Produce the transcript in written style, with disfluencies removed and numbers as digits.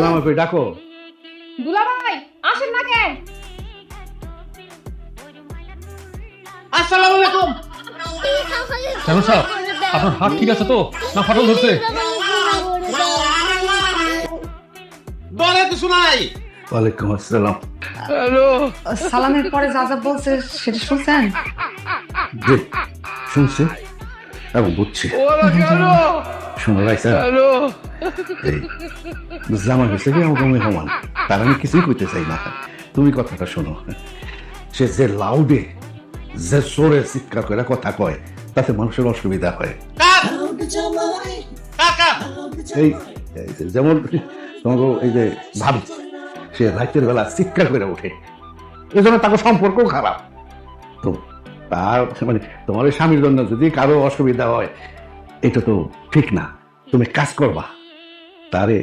জামা কই ডাকো। দুলাভাই আসেন না কেন? আসসালামু আলাইকুম। কেন স্যার আপনার হাত ঠিক আছে তো না ফাটল ধরছে? বলে কিছু নাই। ওয়ালাইকুম আসসালাম। সালামের পরে যা যা বলছে সেটা শুনছেন? জি শুনছি এবং বুঝছি। শোনো রাইসা, এই জামা গেছে কি আমাকে মেহমান, তার আমি কিছুই কইতে চাই না। তুমি কথাটা শোনো, সে যে লাউডে যে সোরে চিৎকার করে কথা কয় তাতে মানুষের অসুবিধা হয়। এই এই যেমন তোমাকে এই যে ভাবি, সে রাতের বেলা চিৎকার করে ওঠে, এই জন্য তাকে সম্পর্ক খারাপ। তো তার মানে তোমার ওই স্বামীর জন্য যদি কারো অসুবিধা হয় এটা তো ঠিক না। তুমি কাজ করবা, তারে